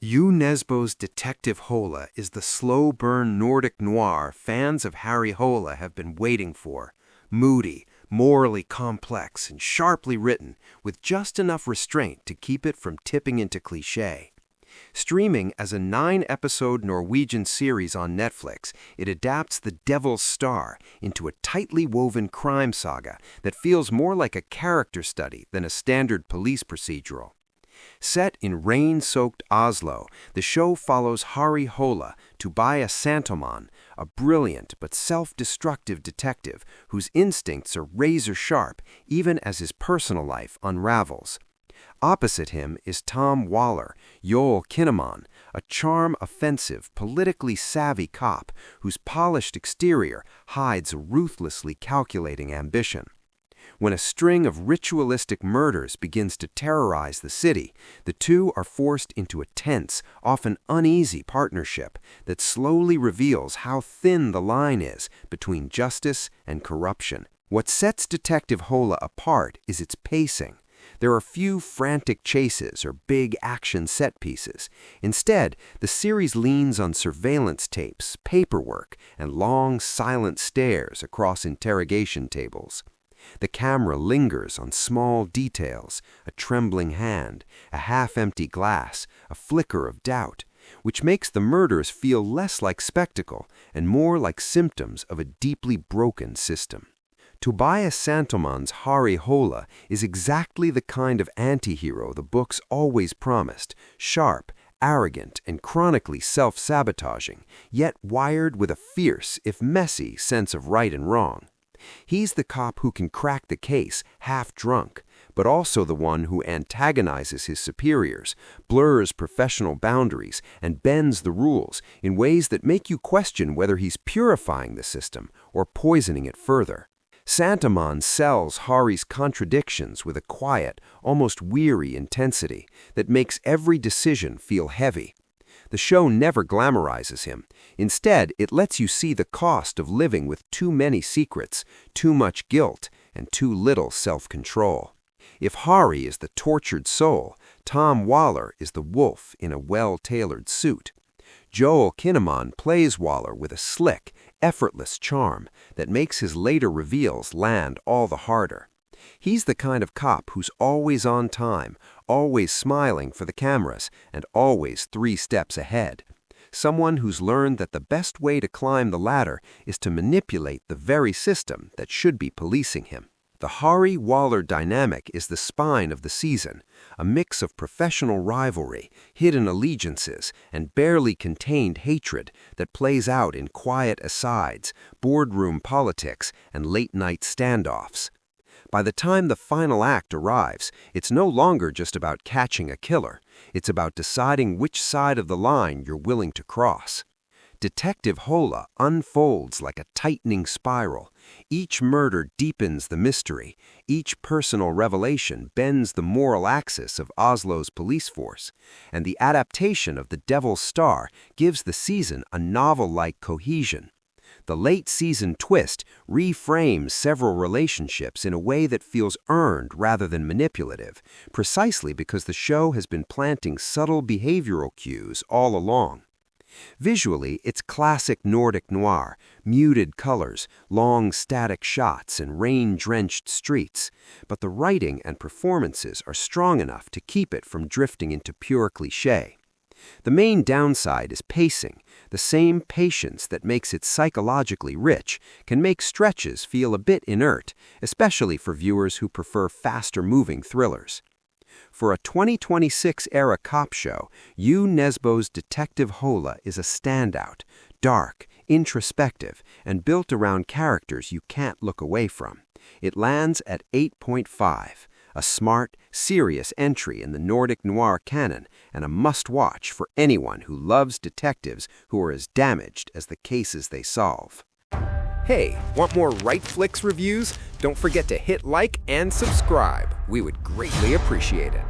Nesbø's Detective Hola is the slow-burn Nordic noir fans of Harry Hola have been waiting for. Moody, morally complex, and sharply written, with just enough restraint to keep it from tipping into cliché. Streaming as a 9-episode Norwegian series on Netflix, it adapts The Devil's Star into a tightly woven crime saga that feels more like a character study than a standard police procedural. Set in rain-soaked Oslo, the show follows Harry Hola, Tobias Santoman, a brilliant but self-destructive detective whose instincts are razor-sharp even as his personal life unravels. Opposite him is Tom Waller, Joel Kinnaman, a charm-offensive, politically savvy cop whose polished exterior hides a ruthlessly calculating ambition. When a string of ritualistic murders begins to terrorize the city, the two are forced into a tense, often uneasy partnership that slowly reveals how thin the line is between justice and corruption. What sets Detective Hola apart is its pacing. There are few frantic chases or big action set pieces. Instead, the series leans on surveillance tapes, paperwork, and long, silent stares across interrogation tables. The camera lingers on small details, a trembling hand, a half-empty glass, a flicker of doubt, which makes the murders feel less like spectacle and more like symptoms of a deeply broken system. Tobias Santoman's Harry Hola is exactly the kind of anti-hero the books always promised, sharp, arrogant, and chronically self-sabotaging, yet wired with a fierce, if messy, sense of right and wrong. He's the cop who can crack the case, half-drunk, but also the one who antagonizes his superiors, blurs professional boundaries, and bends the rules in ways that make you question whether he's purifying the system or poisoning it further. Santoman sells Harry's contradictions with a quiet, almost weary intensity that makes every decision feel heavy. The show never glamorizes him. Instead, it lets you see the cost of living with too many secrets, too much guilt, and too little self-control. If Harry is the tortured soul, Tom Waller is the wolf in a well-tailored suit. Joel Kinnaman plays Waller with a slick, effortless charm that makes his later reveals land all the harder. He's the kind of cop who's always on time, always smiling for the cameras, and always 3 steps ahead. Someone who's learned that the best way to climb the ladder is to manipulate the very system that should be policing him. The Harry-Waller dynamic is the spine of the season, a mix of professional rivalry, hidden allegiances, and barely contained hatred that plays out in quiet asides, boardroom politics, and late-night standoffs. By the time the final act arrives, it's no longer just about catching a killer. It's about deciding which side of the line you're willing to cross. Detective Hola unfolds like a tightening spiral. Each murder deepens the mystery. Each personal revelation bends the moral axis of Oslo's police force. And the adaptation of The Devil's Star gives the season a novel-like cohesion. The late-season twist reframes several relationships in a way that feels earned rather than manipulative, precisely because the show has been planting subtle behavioral cues all along. Visually, it's classic Nordic noir, muted colors, long static shots, and rain-drenched streets, but the writing and performances are strong enough to keep it from drifting into pure cliché. The main downside is pacing. The same patience that makes it psychologically rich can make stretches feel a bit inert, especially for viewers who prefer faster-moving thrillers. For a 2026-era cop show, Nesbø's Detective Hola is a standout, dark, introspective, and built around characters you can't look away from. It lands at 8.5. A smart, serious entry in the Nordic noir canon and a must-watch for anyone who loves detectives who are as damaged as the cases they solve. Hey, want more Wrightflicks reviews? Don't forget to hit like and subscribe. We would greatly appreciate it.